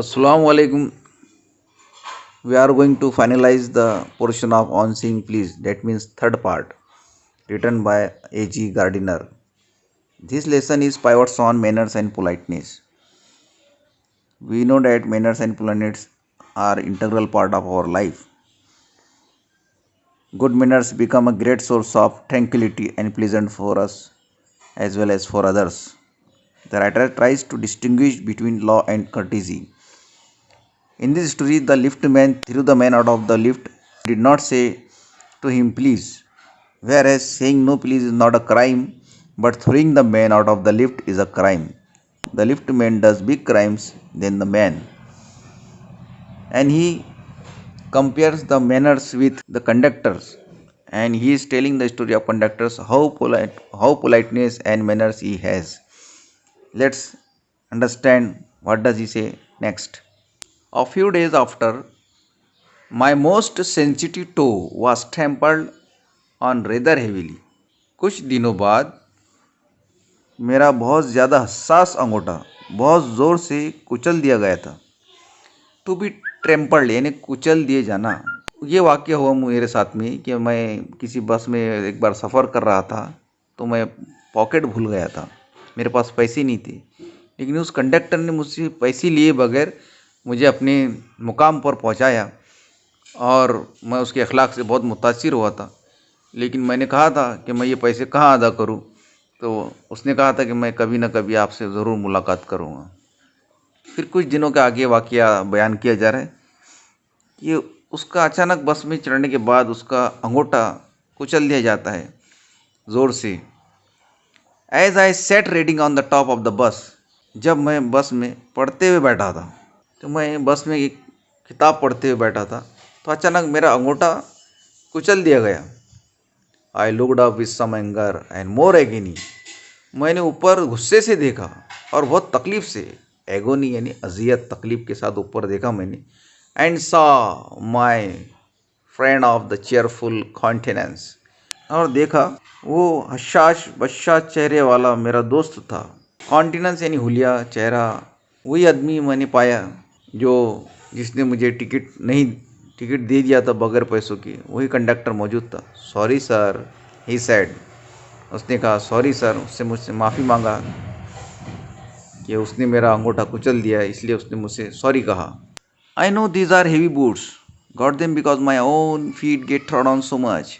Assalamu alaikum. We are going to finalize the portion of On Seeing Please, that means third part, written by A.G. Gardiner. This lesson is pivots on manners and politeness. We know that manners and politeness are integral part of our life. Good manners become a great source of tranquility and pleasant for us as well as for others. The writer tries to distinguish between law and courtesy. In this story, the lift man threw the man out of the lift, did not say to him please, whereas saying no please is not a crime, but throwing the man out of the lift is a crime. The lift man does big crimes than the man, and he compares the manners with the conductors, and he is telling the story of conductors how politeness and manners he has. Let's understand what does he say next. A few days after, my most sensitive toe was trampled on rather heavily. कुछ दिनों बाद मेरा बहुत ज़्यादा हसास अंगूठा बहुत ज़ोर से कुचल दिया गया था। टू बी ट्रैम्पल्ड यानी कुचल दिए जाना। ये वाक़या हुआ मेरे साथ में कि मैं किसी बस में एक बार सफ़र कर रहा था, तो मैं पॉकेट भूल गया था। मेरे पास पैसे नहीं थे, लेकिन उस कंडक्टर ने मुझसे पैसे लिए बगैर मुझे अपने मुकाम पर पहुंचाया और मैं उसके अखलाक से बहुत मुतासिर हुआ था। लेकिन मैंने कहा था कि मैं ये पैसे कहाँ अदा करूं, तो उसने कहा था कि मैं कभी ना कभी आपसे ज़रूर मुलाकात करूंगा। फिर कुछ दिनों के आगे वाक़या बयान किया जा रहा है कि उसका अचानक बस में चढ़ने के बाद उसका अंगूठा कुचल दिया जाता है ज़ोर से। As I sat reading on the top of the bus, जब मैं बस में पढ़ते हुए बैठा था, तो मैं बस में एक किताब पढ़ते हुए बैठा था, तो अचानक मेरा अंगूठा कुचल दिया गया। I looked up with some anger and more agony, मैंने ऊपर गुस्से से देखा और बहुत तकलीफ से, एगोनी यानी अजियत, तकलीफ के साथ ऊपर देखा मैंने। And saw my friend of the cheerful continence, और देखा वो हशाश बशाश चेहरे वाला मेरा दोस्त था। कॉन्टिनेंस यानी हुलिया चेहरा, वही आदमी मैंने पाया जो जिसने मुझे टिकट दे दिया था बगैर पैसों के, वही कंडक्टर मौजूद था। सॉरी सर, ही सेड, उसने कहा सॉरी सर, उससे मुझसे माफ़ी मांगा कि उसने मेरा अंगूठा कुचल दिया, इसलिए उसने मुझसे सॉरी कहा। I know these are heavy boots, got them because my own feet get trod on so much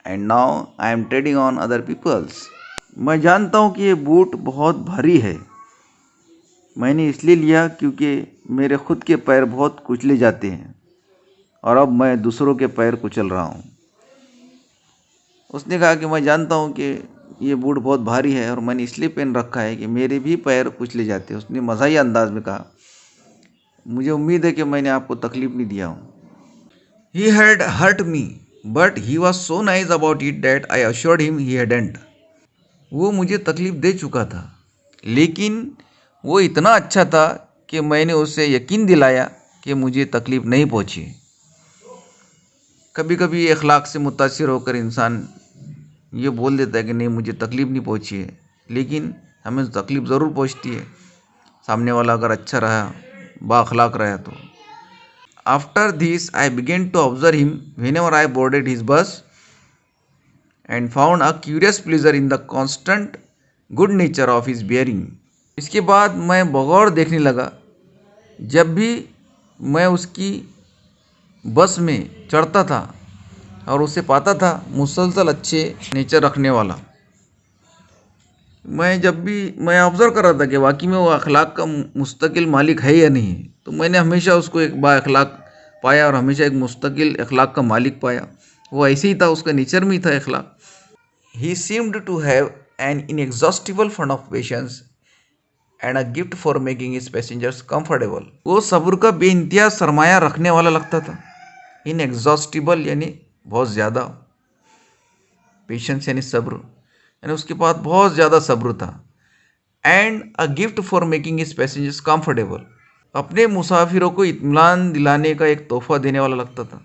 and now I am treading on other peoples. मैं जानता हूँ कि ये बूट बहुत भारी है, मैंने इसलिए लिया क्योंकि मेरे खुद के पैर बहुत कुचले जाते हैं और अब मैं दूसरों के पैर कुचल रहा हूँ। उसने कहा कि मैं जानता हूँ कि ये बूट बहुत भारी है और मैंने इसलिए पहन रखा है कि मेरे भी पैर कुचले जाते हैं। उसने मज़ाही अंदाज में कहा, मुझे उम्मीद है कि मैंने आपको तकलीफ़ नहीं दिया हूँ। He had hurt me but he was so nice about it that I assured him he hadn't. वो मुझे तकलीफ़ दे चुका था, लेकिन वो इतना अच्छा था कि मैंने उसे यकीन दिलाया कि मुझे तकलीफ़ नहीं पहुंची। कभी कभी अखलाक से मुतासिर होकर इंसान ये बोल देता है कि नहीं मुझे तकलीफ़ नहीं पहुंची है, लेकिन हमें तकलीफ़ ज़रूर पहुंचती है। सामने वाला अगर अच्छा रहा, बाअखलाक रहा तो। After this I began to observe him whenever I boarded his bus and found a curious pleasure in the constant good nature of his bearing. इसके बाद मैं बगौर देखने लगा, जब भी मैं उसकी बस में चढ़ता था और उसे पाता था मुसलसल अच्छे नेचर रखने वाला। जब भी मैं ऑब्ज़र्व कर रहा था कि वाकई में वो अखलाक का मुस्तकिल मालिक है या नहीं, तो मैंने हमेशा उसको एक बा अखलाक पाया और हमेशा एक मुस्तकिल अखलाक का मालिक पाया। वो ऐसे ही था, उसका नेचर में ही था अखलाक। He seemed to have an inexhaustible fund of patience and a gift for making his passengers comfortable. वो सब्र का बेइंतहा सरमाया रखने वाला लगता था। इनएग्जॉस्टिबल यानी बहुत ज़्यादा, पेशेंस यानी सब्र, यानी उसके पास बहुत ज़्यादा सब्र था। And a gift for making his passengers comfortable, अपने मुसाफिरों को इत्मीनान दिलाने का एक तोहफा देने वाला लगता था।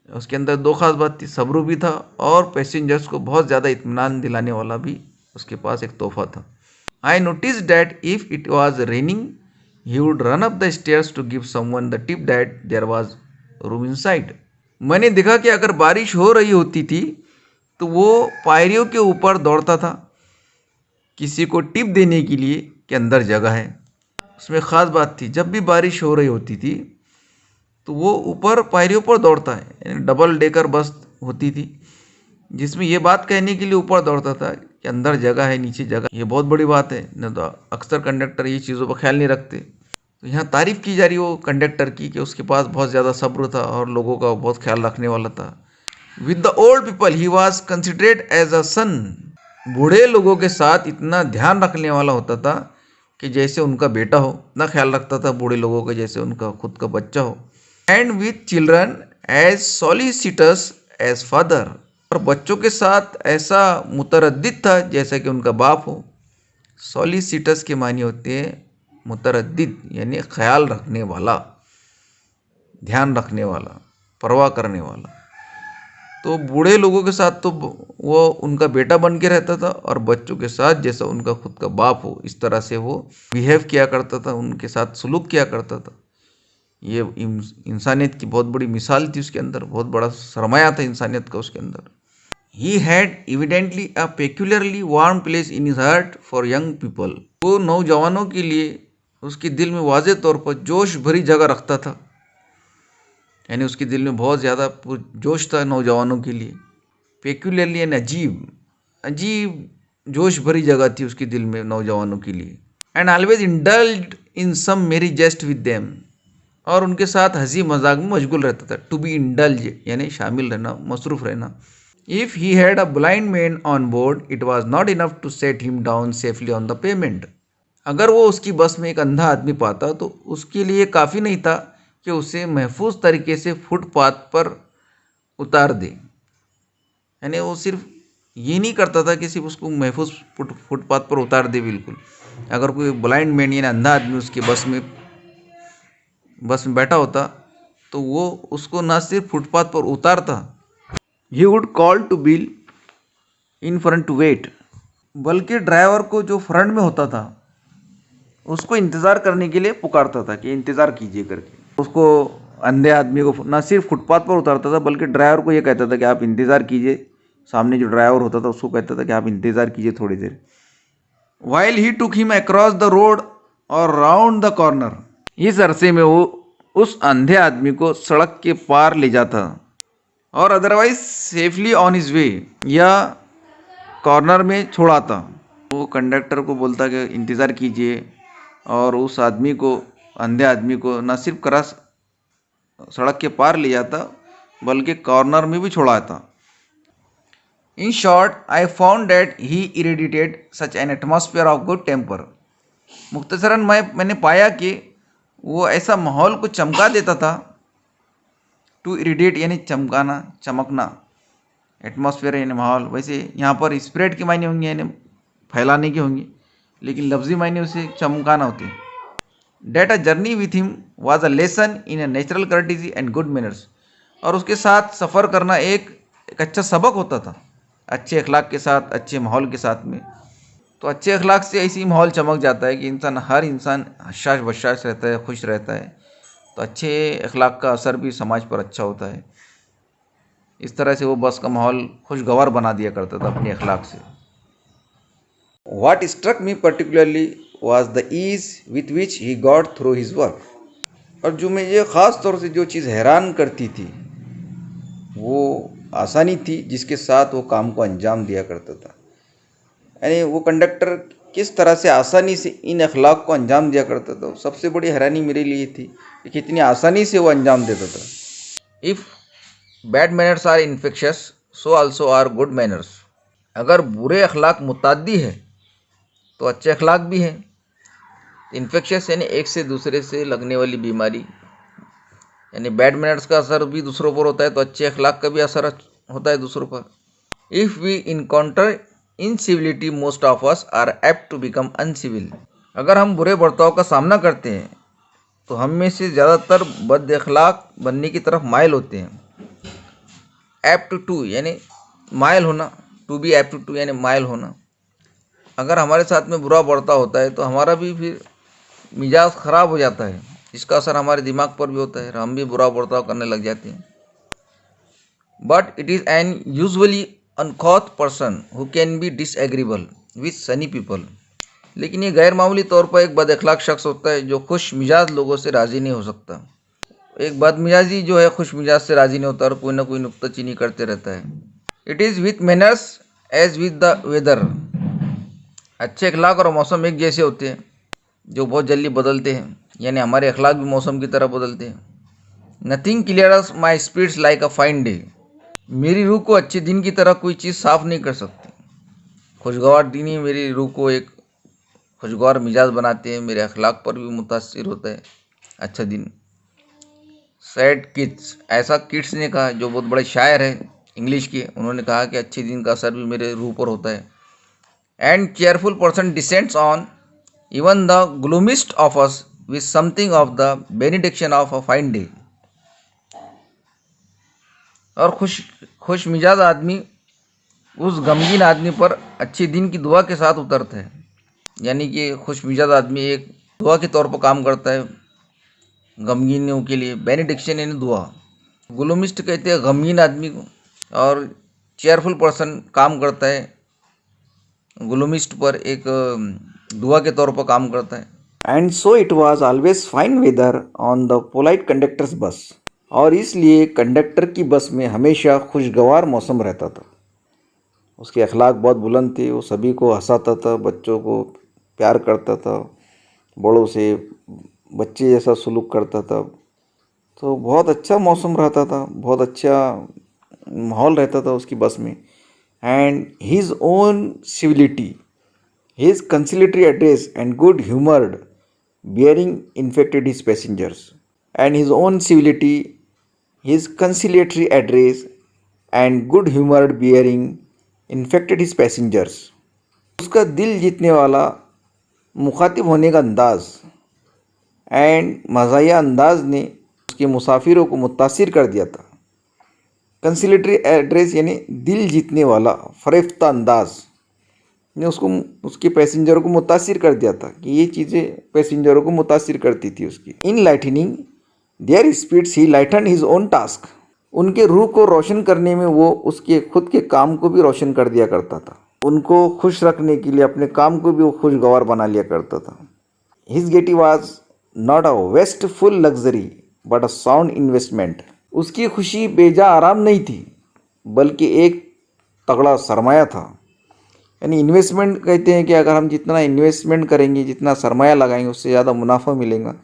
उसके अंदर दो खास बात थी, सब्र भी था और पैसेंजर्स को बहुत ज़्यादा इत्मीनान दिलाने वाला भी उसके पास एक तोहफा था। I notice that if it was raining He would run up the stairs to give someone the tip that there was room inside. मैंने देखा कि अगर बारिश हो रही होती थी तो वो पायरियों के ऊपर दौड़ता था किसी को टिप देने के लिए कि अंदर जगह है। उसमें ख़ास बात थी, जब भी बारिश हो रही होती थी तो वो ऊपर पायरियों पर दौड़ता है, यानी डबल डेकर बस होती थी जिसमें ये बात कहने के लिए ऊपर दौड़ता था कि अंदर जगह है नीचे जगह। ये बहुत बड़ी बात है, न तो अक्सर कंडक्टर ये चीज़ों पर ख्याल नहीं रखते। तो यहाँ तारीफ़ की जा रही वो कंडक्टर की कि उसके पास बहुत ज़्यादा सब्र था और लोगों का बहुत ख्याल रखने वाला था। With the old people he was considered as a son. बूढ़े लोगों के साथ इतना ध्यान रखने वाला होता था कि जैसे उनका बेटा हो, इतना ख्याल रखता था बूढ़े लोगों का जैसे उनका खुद का बच्चा हो। And with children as solicitous as father. और बच्चों के साथ ऐसा मुतरद्दिद था जैसा कि उनका बाप हो। सॉलिसिटस के मानी होते हैं मुतरद्दिद, यानी ख्याल रखने वाला, ध्यान रखने वाला, परवाह करने वाला। तो बूढ़े लोगों के साथ तो वो उनका बेटा बन के रहता था और बच्चों के साथ जैसा उनका खुद का बाप हो इस तरह से वो बिहेव किया करता था, उनके साथ सलूक किया करता था। ये इंसानियत की बहुत बड़ी मिसाल थी उसके अंदर, बहुत बड़ा सरमाया था इंसानियत का उसके अंदर। He had evidently a peculiarly warm place in his heart for young people. वो नौजवानों के लिए उसके दिल में वाज़े तौर पर जोश भरी जगह रखता था, यानी उसके दिल में बहुत ज़्यादा जोश था नौजवानों के लिए। पेक्यूलरली यानी अजीब अजीब जोश भरी जगह थी उसके दिल में नौजवानों के लिए। एंड ऑलवेज इंडल्ड इन सम मेरी जेस्ट विद देम। और उनके साथ हंसी मजाक में मशगूल रहता था। टू बी इंडल्ज यानी शामिल रहना, मसरूफ़ रहना। If he had a blind man on board it was not enough to set him down safely on the pavement. अगर वो उसकी बस में एक अंधा आदमी पाता तो उसके लिए काफ़ी नहीं था कि उसे महफूज तरीके से फुटपाथ पर उतार दे। यानी वो सिर्फ ये नहीं करता था कि सिर्फ उसको महफूज फुटपाथ पर उतार दे बिल्कुल। अगर कोई ब्लाइंड मैन यानी अंधा आदमी उसकी बस में बैठा होता तो वो उसको ना सिर्फ फुटपाथ पर उतारता, he would call to Bill in front to wait, बल्कि ड्राइवर को जो फ्रंट में होता था उसको इंतज़ार करने के लिए पुकारता था कि इंतज़ार कीजिए करके। उसको अंधे आदमी को ना सिर्फ फुटपाथ पर उतारता था बल्कि ड्राइवर को ये कहता था कि आप इंतज़ार कीजिए। सामने जो ड्राइवर होता था उसको कहता था कि आप इंतज़ार कीजिए थोड़ी देर। While he took him across the road और राउंड द कॉर्नर। इस अरसे में वो उस अंधे आदमी को सड़क के पार ले जाता और otherwise safely on his way, या कॉर्नर में छोड़ाता। वो कंडक्टर को बोलता कि इंतज़ार कीजिए और उस आदमी को, अंधे आदमी को न सिर्फ क्रॉस सड़क के पार ले जाता बल्कि कॉर्नर में भी छोड़ाता। In short I found that he irradiated such an atmosphere of good temper. मुख्तसरन मैंने पाया कि वो ऐसा माहौल को चमका देता था। टू इरिडेट यानी चमकाना, चमकना, एटमॉस्फेयर यानी माहौल। वैसे यहाँ पर स्प्रेड के मायने होंगे यानी फैलाने के होंगे, लेकिन लफ्जी मायने उसे चमकाना होते हैं। That a journey with him was a lesson in a natural courtesy and good manners. और उसके साथ सफ़र करना एक अच्छा सबक होता था, अच्छे अखलाक के साथ, अच्छे माहौल के साथ में। तो अच्छे अखलाक से ऐसी माहौल चमक जाता है कि हर इंसान हशाश बशाश रहता है, खुश रहता है। तो अच्छे अखलाक का असर भी समाज पर अच्छा होता है। इस तरह से वो बस का माहौल खुशगवार बना दिया करता था अपने अखलाक से। What struck me particularly was the ease with which he got through his work. और जो मुझे ख़ास तौर से जो चीज़ हैरान करती थी वो आसानी थी जिसके साथ वो काम को अंजाम दिया करता था। यानी वो कंडक्टर किस तरह से आसानी से इन अखलाक को अंजाम दिया करता था, सबसे बड़ी हैरानी मेरे लिए थी कि कितनी आसानी से वो अंजाम देता था। If bad manners are infectious so also are good manners. अगर बुरे अखलाक मुताद्दी है तो अच्छे अखलाक भी हैं। इन्फेक्शस यानी एक से दूसरे से लगने वाली बीमारी, यानी बैड मैनर्स का असर भी दूसरों पर होता है तो अच्छे अखलाक का भी असर होता है दूसरों पर। If we encounter incivility most of us are apt to become uncivil. अगर हम बुरे बर्ताव का सामना करते हैं तो हम में से ज़्यादातर बद अखलाक बनने की तरफ माइल होते हैं। एप्ट टू यानी माइल होना, टू बी एप्ट टू यानी माइल होना। अगर हमारे साथ में बुरा बर्ताव होता है तो हमारा भी फिर मिजाज ख़राब हो जाता है। इसका असर हमारे दिमाग पर भी होता है और हम भी बुरा बर्ताव करने लग जाते हैं। But it is an usually uncouth person who can be disagreeable with sunny people. लेकिन ये गैर मामूली तौर पर एक बद अखलाक शख्स होता है जो खुश मिजाज लोगों से राज़ी नहीं हो सकता। एक बदमिजाजी जो है खुश मिजाज से राज़ी नहीं होता और कोई ना कोई नुक्ताचीनी करते रहता है। It is with manners as with the weather. अच्छे अखलाक और मौसम एक जैसे होते हैं जो बहुत जल्दी बदलते हैं, यानी हमारे अखलाक भी मौसम की तरह बदलते हैं। Nothing clears my spirits like a fine day. मेरी रूह को अच्छे दिन की तरह कोई चीज़ साफ नहीं कर सकती। खुशगवार दिन ही मेरी रूह को एक खुशगवार मिजाज बनाते हैं, मेरे अखलाक पर भी मुतासिर होता है अच्छा दिन। सैड किड्स, ऐसा किड्स ने कहा जो बहुत बड़े शायर हैं इंग्लिश के, उन्होंने कहा कि अच्छे दिन का असर भी मेरे रूह पर होता है। And cheerful person descends on even the gloomiest of us with something of the benediction of a fine day. और खुश मिजाज आदमी उस गमगीन आदमी पर अच्छे दिन की दुआ के साथ उतरता है। यानी कि खुश मिजाज आदमी एक दुआ के तौर पर काम करता है गमगीनों के लिए। बेनिडिक्शन यानी दुआ। ग्लूमिस्ट कहते हैं गमगीन आदमी को, और चेयरफुल पर्सन काम करता है ग्लूमिस्ट पर, एक दुआ के तौर पर काम करता है। And so it was always fine weather on the polite conductor's bus. और इसलिए कंडक्टर की बस में हमेशा खुशगवार मौसम रहता था। उसके अखलाक बहुत बुलंद थे, वो सभी को हंसाता था, बच्चों को प्यार करता था, बड़ों से बच्चे जैसा सलूक करता था। तो बहुत अच्छा मौसम रहता था, बहुत अच्छा माहौल रहता था उसकी बस में। And his own civility, his conciliatory address and good humoured bearing infected his passengers. And his own civility, his conciliatory address and good humored bearing infected his passengers। उसका दिल जीतने वाला मुखातिब होने का अंदाज़ एंड मज़ाहिया अंदाज ने उसके मुसाफिरों को मुतासिर कर दिया था। कंसिलेटरी एड्रेस यानी दिल जीतने वाला फ़रेफ्ता अंदाज ने उसको उसके पैसेंजरों को मुतासिर कर दिया था कि ये चीज़ें पैसेंजरों को मुतासिर करती थी उसकी। In lightening their spirits he lighten his own task. उनके रूह को रोशन करने में वो उसके खुद के काम को भी रोशन कर दिया करता था। उनको खुश रखने के लिए अपने काम को भी वो खुशगवार बना लिया करता था। His Getty was not a wasteful luxury but a sound investment. उसकी खुशी बेजा आराम नहीं थी बल्कि एक तगड़ा सरमाया था। यानी इन्वेस्टमेंट कहते हैं कि अगर हम जितना इन्वेस्टमेंट करेंगे, जितना सरमाया लगाएंगे, उससे ज़्यादा मुनाफा मिलेगा।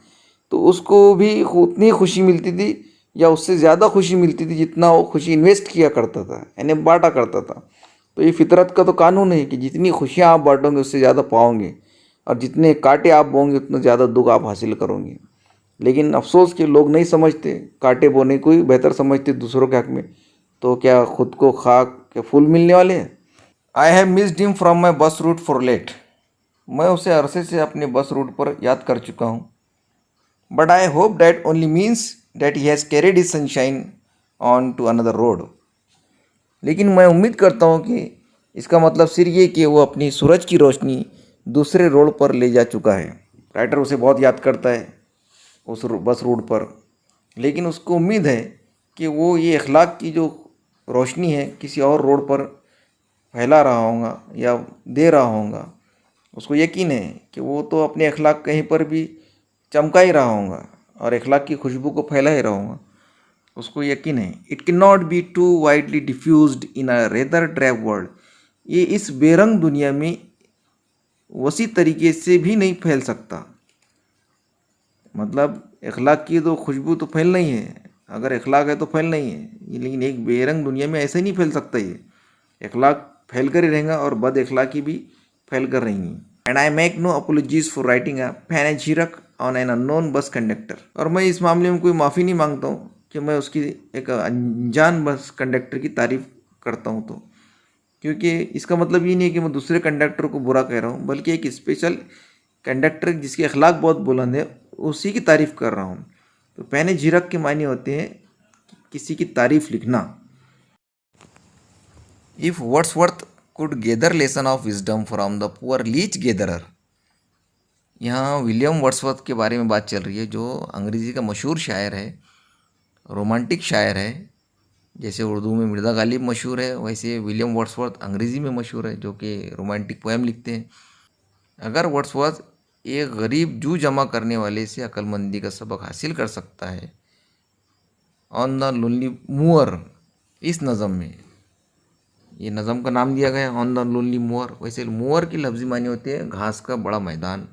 तो उसको भी उतनी खुशी मिलती थी या उससे ज़्यादा खुशी मिलती थी जितना वो खुशी इन्वेस्ट किया करता था, यानी बांटा करता था। तो ये फितरत का तो कानून है कि जितनी खुशियाँ आप बांटोगे उससे ज़्यादा पाओगे, और जितने कांटे आप बोओगे उतना ज़्यादा दुख आप हासिल करोगे। लेकिन अफसोस कि लोग नहीं समझते, कांटे बोने को ही बेहतर समझते दूसरों के हक़ में। तो क्या खुद को खाक के फूल मिलने वाले हैं। I have missed him from my bus route for late. मैं उसे अरसे से अपने बस रूट पर याद कर चुका हूँ। But I hope that only means that he has carried his sunshine on to another road. लेकिन मैं उम्मीद करता हूँ कि इसका मतलब सिर्फ ये कि वो अपनी सूरज की रोशनी दूसरे रोड पर ले जा चुका है। राइटर उसे बहुत याद करता है उस बस रूट पर, लेकिन उसको उम्मीद है कि वो ये अखलाक की जो रोशनी है किसी और रोड पर फैला रहा होगा या दे रहा होगा। उसको यकीन है कि वो तो अपने अखलाक कहीं पर भी चमका ही रहा होगा और अखलाक की खुशबू को फैला ही रहा होगा। उसको यकीन है it can not be too widely diffused in a rather drive world. ये इस बेरंग दुनिया में वसी तरीके से भी नहीं फैल सकता। मतलब अखलाक की तो खुशबू तो फैलना ही है, अगर अखलाक है तो फैलना ही है, लेकिन एक बेरंग दुनिया में ऐसे नहीं फैल सकता। ये अखलाक फैल कर ही रहेगा और बद अखलाकी भी फैल कर रहेंगी। And I make no apologies for writing a panegyric on an unknown bus conductor. और मैं इस मामले में कोई माफ़ी नहीं मांगता हूँ कि मैं उसकी एक अनजान बस कंडक्टर की तारीफ़ करता हूँ, तो क्योंकि इसका मतलब ये नहीं है कि मैं दूसरे कंडक्टर को बुरा कह रहा हूँ, बल्कि एक स्पेशल कंडक्टर जिसके अखलाक बहुत बुलंद है उसी की तारीफ़ कर रहा हूँ। तो पैनेजिरक के मायने होते हैं किसी की तारीफ़ लिखना। If Wordsworth could gather lesson of wisdom from the poor leech gatherer, यहाँ विलियम वर्ड्सवर्थ के बारे में बात चल रही है, जो अंग्रेज़ी का मशहूर शायर है, रोमांटिक शायर है। जैसे उर्दू में मिर्ज़ा गालिब मशहूर है, वैसे विलियम वर्ड्सवर्थ अंग्रेज़ी में मशहूर है, जो कि रोमांटिक पोएम लिखते हैं। अगर वर्ड्सवर्थ एक गरीब जू जमा करने वाले से अक्लमंदी का सबक हासिल कर सकता है, ऑन द लोनली मूअर, इस नज़म में ये नज़म का नाम दिया गया ऑन द लोनली मूअर। वैसे मूअर की लफ्ज़ी मानी होती है घास का बड़ा मैदान।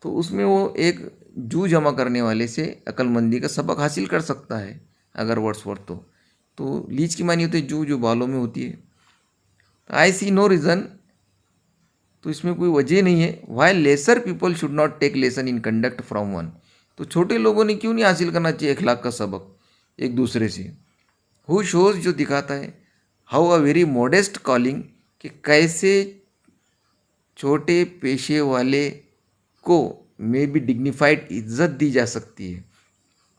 तो उसमें वो एक जू जमा करने वाले से अक्लमंदी का सबक हासिल कर सकता है अगर वर्ड्सवर्थ तो लीच की मानी होती है जू, जो बालों में होती है। आई सी नो रीज़न, तो इसमें कोई वजह नहीं है। Why lesser people should not take lessons in conduct from one, तो छोटे लोगों ने क्यों नहीं हासिल करना चाहिए अखलाक का सबक एक दूसरे से। हु शोज़, जो दिखाता है, how a very modest calling, कि कैसे छोटे पेशे वाले को मे बी डिग्निफाइड इज्जत दी जा सकती है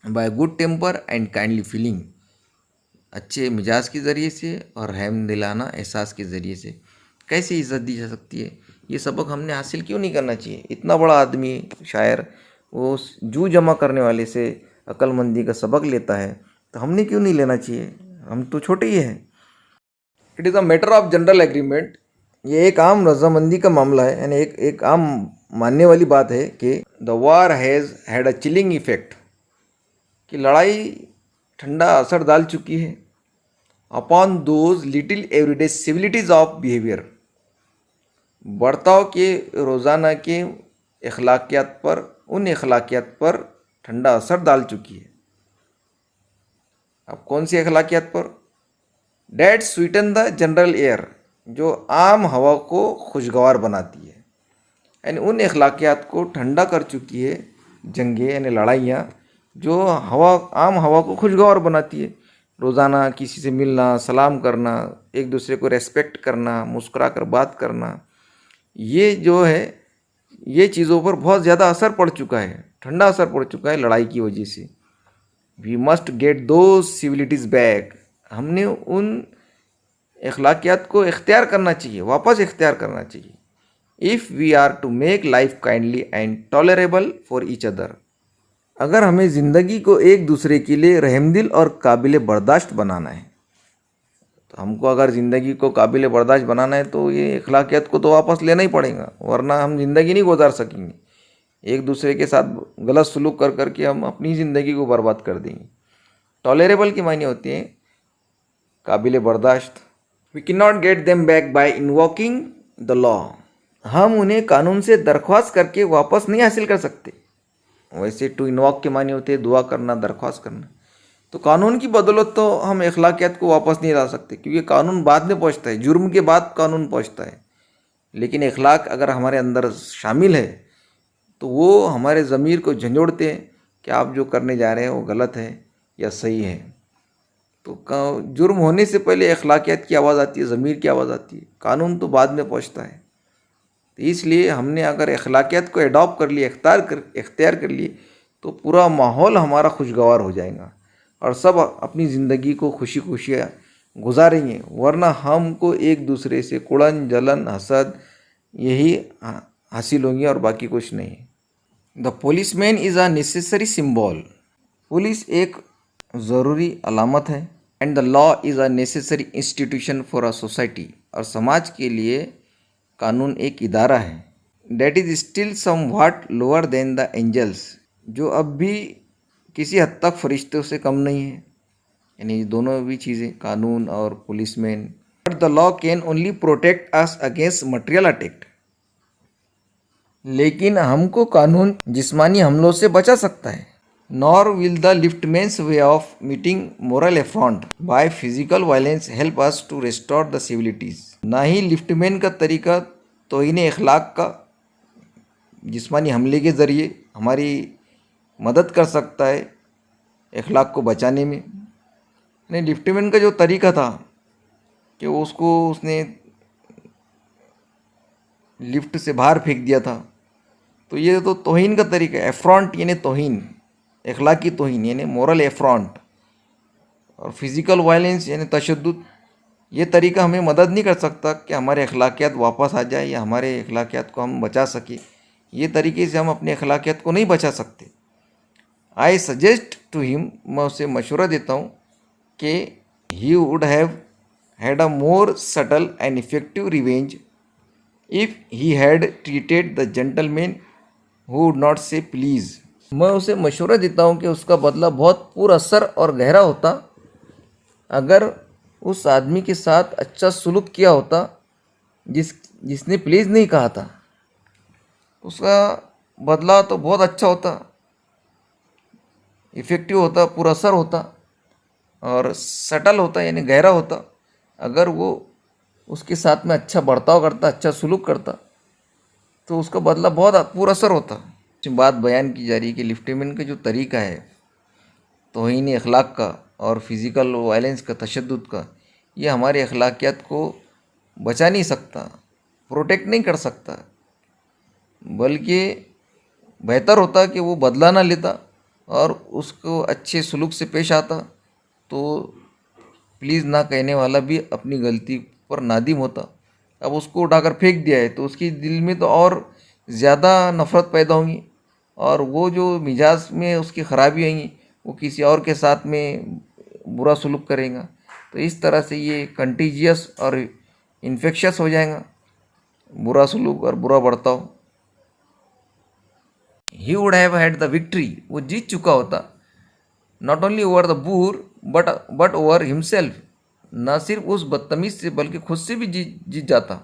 by good temper and kindly feeling, अच्छे मिजाज के ज़रिए से और रहम दिलाना एहसास के ज़रिए से कैसे इज़्ज़त दी जा सकती है। ये सबक हमने हासिल क्यों नहीं करना चाहिए। इतना बड़ा आदमी शायर वो जू जमा करने वाले से अक्लमंदी का सबक लेता है, तो हमने क्यों नहीं लेना चाहिए, हम तो छोटे ही हैं। It is a matter of general agreement, ये एक आम रजामंदी का मामला है, यानी एक आम मानने वाली बात है कि the war has had a chilling effect, कि लड़ाई ठंडा असर डाल चुकी है upon those little everyday civilities of behaviour, बर्ताव के रोज़ाना के अखलाकियात पर, उन अखलाकियात पर ठंडा असर डाल चुकी है। अब कौन सी अखलाकियात पर? That Sutton the general air, जो आम हवा को खुशगवार बनाती है, यानी उन अखलाकियात को ठंडा कर चुकी है जंगें, यानी लड़ाइयाँ, जो आम हवा को खुशगवार बनाती है। रोज़ाना किसी से मिलना, सलाम करना, एक दूसरे को रेस्पेक्ट करना, मुस्कुरा कर बात करना, ये जो है ये चीज़ों पर बहुत ज़्यादा असर पड़ चुका है, ठंडा असर पड़ चुका है लड़ाई की वजह से। वी मस्ट गेट दो सिविलिटीज़ बैक, हमने उन अखलाकियात को इख्तियार करना चाहिए, वापस इख्तियार करना चाहिए। If we are to make life kindly and tolerable for each other, अगर हमें ज़िंदगी को एक दूसरे के लिए रहमदिल और काबिल बर्दाश्त बनाना है, तो हमको अगर ज़िंदगी को काबिल बर्दाश्त बनाना है तो ये अखलाकियात को तो वापस लेना ही पड़ेगा, वरना हम ज़िंदगी नहीं गुजार सकेंगे। एक दूसरे के साथ गलत सलूक कर करके हम अपनी ज़िंदगी को बर्बाद कर देंगे। टॉलरेबल की मायने होती है काबिल बर्दाश्त। We can not get them back by invoking the law, हम उन्हें कानून से दरख्वास्त करके वापस नहीं हासिल कर सकते। वैसे टू इन्वॉक के माने होते हैं दुआ करना, दरख्वास्त करना। तो कानून की बदौलत तो हम अखलाकियात को वापस नहीं ला सकते, क्योंकि कानून बाद में पहुंचता है, जुर्म के बाद कानून पहुंचता है। लेकिन अखलाक अगर हमारे अंदर शामिल है तो वो हमारे ज़मीर को झंझोड़ते हैं कि आप जो करने जा रहे हैं वो गलत है या सही है। तो जुर्म होने से पहले अखलाकियात की आवाज़ आती है, ज़मीर की आवाज़ आती है, कानून तो बाद में पहुंचता है। तो इसलिए हमने अगर अखलाकियात को एडॉप्ट कर लिए, इख्तियार कर लिए, तो पूरा माहौल हमारा खुशगवार हो जाएगा और सब अपनी ज़िंदगी को खुशी खुशी गुजारेंगे। वरना हमको एक दूसरे से कुड़न, जलन, हसद यही हासिल होंगी और बाकी कुछ नहीं। The policeman is a necessary symbol, police एक ज़रूरी अलामत है। And the law is a necessary institution for a society, और समाज के लिए कानून एक इदारा है। That is still somewhat lower than the angels, जो अब भी किसी हद तक फरिश्तों से कम नहीं है, यानी दोनों भी चीज़ें, कानून और policeman. But the law can only protect us against material attack, लेकिन हमको कानून जिस्मानी हमलों से बचा सकता है। Nor will the liftman's way of meeting moral affront by physical violence help us to restore the civilities, ना ही लिफ्टमैन का तरीका तौहीन अखलाक का जिस्मानी हमले के ज़रिए हमारी मदद कर सकता है अखलाक को बचाने में। नहीं, लिफ्टमैन का जो तरीका था कि उसने लिफ्ट से बाहर फेंक दिया था, तो ये तो तौहीन का तरीका है। एफ्रॉन्ट यानी तौहीन, अखलाकी तौहीन यानी मोरल एफ्रॉन्ट, और फिज़िकल वायलेंस यानी तशद्दुद, ये तरीका हमें मदद नहीं कर सकता कि हमारे अखलाकियात वापस आ जाए या हमारे अखलाकियात को हम बचा सके ये तरीके से हम अपनी अखलाकियत को नहीं बचा सकते। आई सजेस्ट टू हिम, मैं उसे मशवरा देता हूँ कि ही would have had a more subtle and effective revenge if he had treated the gentleman who would not से प्लीज़। मैं उसे मशवरा देता हूँ कि उसका बदला बहुत पुरअसर और गहरा होता अगर उस आदमी के साथ अच्छा सलूक किया होता जिसने प्लीज़ नहीं कहा था। उसका बदला तो बहुत अच्छा होता, इफ़ेक्टिव होता, पुरअसर होता और सटल होता यानी गहरा होता अगर वो उसके साथ में अच्छा बर्ताव करता, अच्छा सलूक करता, तो उसका बदला बहुत पुरअसर होता। बात बयान की जा रही है कि लिफ्टमैन का जो तरीका है तौहीन अखलाक का और फिज़िकल वायलेंस का, तशद्दुद का, ये हमारे अखलाकियात को बचा नहीं सकता, प्रोटेक्ट नहीं कर सकता, बल्कि बेहतर होता कि वो बदला ना लेता और उसको अच्छे सलूक से पेश आता, तो प्लीज़ ना कहने वाला भी अपनी गलती पर नादिम होता। अब उसको उठाकर फेंक दिया है तो उसके दिल में तो और ज़्यादा नफ़रत पैदा होगी और वो जो मिजाज में उसकी ख़राबी आएंगी वो किसी और के साथ में बुरा सलूक करेगा। तो इस तरह से ये कंटीजियस और इन्फेक्शस हो जाएगा, बुरा सलूक और बुरा बर्ताव। He would have had the victory, वो जीत चुका होता, not only over the boor but over himself, न सिर्फ उस बदतमीज से बल्कि खुद से भी जीत जाता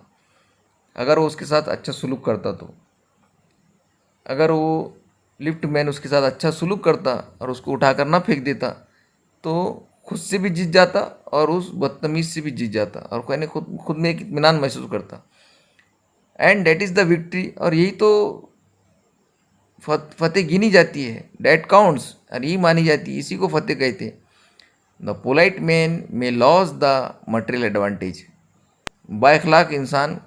अगर वो उसके साथ अच्छा सलूक करता। तो अगर वो लिफ्ट मैन उसके साथ अच्छा सलूक करता और उसको उठाकर ना फेंक देता तो खुद से भी जीत जाता और उस बदतमीज से भी जीत जाता और कहने खुद खुद में एक इत्मीनान महसूस करता। And that is the victory, और यही तो फतेह गिनी जाती है, डेट काउंट्स, और यही मानी जाती है, इसी को फतेह कहते हैं। The polite man may lose the material advantage, बाइखलाक इंसान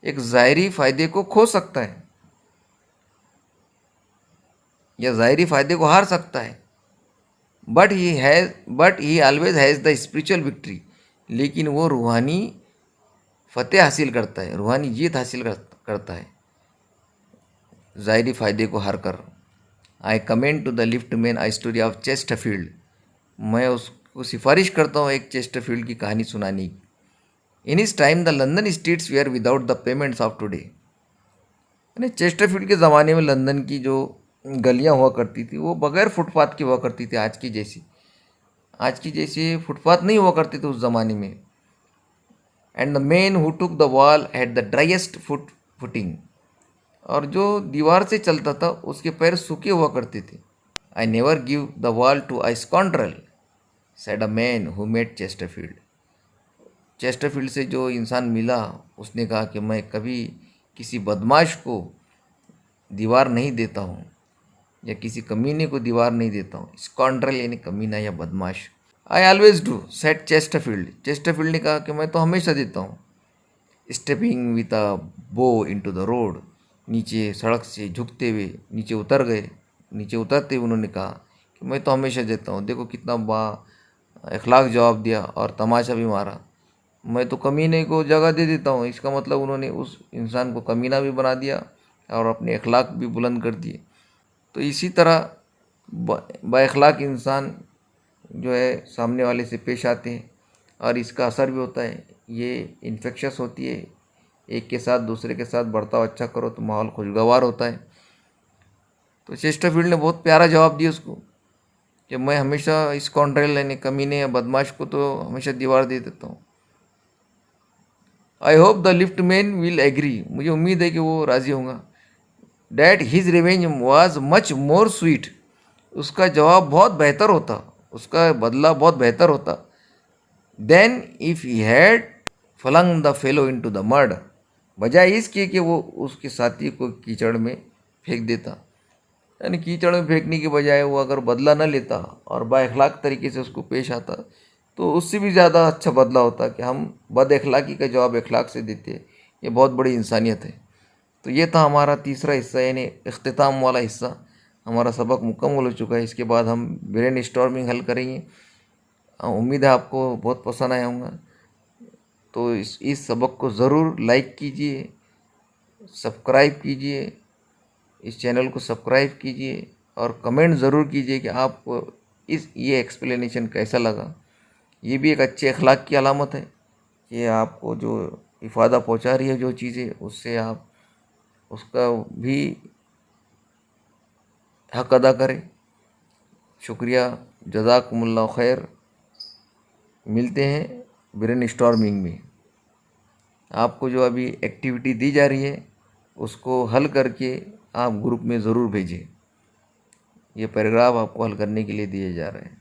एक ज़ाहरी फ़ायदे को खो सकता है या ज़ाहरी फ़ायदे को हार सकता है, but he always has the spiritual victory, लेकिन वो रूहानी फतेह हासिल करता है, रूहानी जीत हासिल करता है ज़ाहरी फ़ायदे को हार कर। I commend to the lift man I story of Chesterfield, मैं उसको सिफारिश करता हूँ एक चेस्टरफील्ड की कहानी सुनाने की। In this time the London streets were without the pavements of today, यानी चेस्टरफील्ड के ज़माने में लंदन की जो गलियाँ हुआ करती थी वो बगैर फुटपाथ की हुआ करती थी, आज की जैसी फुटपाथ नहीं हुआ करते थे उस ज़माने में। And the man who took the wall had the driest footing, और जो दीवार से चलता था उसके पैर सूखे हुआ करते थे। I never give the wall to I scoundrel, said a man who met Chesterfield, Chesterfield से जो इंसान मिला उसने कहा कि मैं कभी किसी बदमाश को दीवार नहीं देता हूँ या किसी कमीने को दीवार नहीं देता हूँ। स्कॉन्ड्रल यानी कमीना या बदमाश। I always do, set Chesterfield, Chesterfield ने कहा कि मैं तो हमेशा देता हूँ। स्टेपिंग विथ अ बो इनटू द रोड, नीचे सड़क से झुकते हुए नीचे उतर गए, नीचे उतरते हुए उन्होंने कहा कि मैं तो हमेशा देता हूँ। देखो कितना इखलाक जवाब दिया और तमाशा भी मारा, मैं तो कमीने को जगह दे देता हूँ। इसका मतलब उन्होंने उस इंसान को कमीना भी बना दिया और अपने अखलाक भी बुलंद कर दिए। तो इसी तरह बाइखलाक इंसान जो है सामने वाले से पेश आते हैं और इसका असर भी होता है, ये इन्फेक्शस होती है। एक के साथ दूसरे के साथ बर्ताव अच्छा करो तो माहौल खुशगवार होता है। तो चेस्टरफील्ड ने बहुत प्यारा जवाब दिया उसको कि मैं हमेशा इस कॉन्ट्रेल यानी कमीने या बदमाश को तो हमेशा दीवार दे देता हूँ। I hope the lift man will agree, मुझे उम्मीद है कि वो राज़ी होगा। That his revenge was much more sweet, उसका जवाब बहुत बेहतर होता, उसका बदला बहुत बेहतर होता। Then if he had flung the fellow into the mud, बजाय इसके कि वो उसके साथी को कीचड़ में फेंक देता। यानी कीचड़ में फेंकने के बजाय वो अगर बदला न लेता और बाइखलाक तरीके से उसको पेश आता तो उससे भी ज़्यादा अच्छा बदला होता कि हम बद अखलाकी का जवाब अखलाक से देते। ये बहुत बड़ी इंसानियत है। तो ये था हमारा तीसरा हिस्सा यानी इख्तिताम वाला हिस्सा। हमारा सबक मुकम्मल हो चुका है। इसके बाद हम ब्रेन स्टॉर्मिंग हल करेंगे। उम्मीद है आपको बहुत पसंद आया होगा। तो इस सबक को ज़रूर लाइक कीजिए, सब्सक्राइब कीजिए इस चैनल को सब्सक्राइब कीजिए और कमेंट ज़रूर कीजिए कि आपको ये एक्सप्लेनेशन कैसा लगा। ये भी एक अच्छे अखलाक की अलामत है कि आपको जो इफ़ादा पहुंचा रही है जो चीज़ें, उससे आप उसका भी हक अदा करें। शुक्रिया, जज़ाकुमुल्लाह खैर। मिलते हैं ब्रेन स्टॉर्मिंग में। आपको जो अभी एक्टिविटी दी जा रही है उसको हल करके आप ग्रुप में ज़रूर भेजें। ये पैराग्राफ आपको हल करने के लिए दिए जा रहे हैं।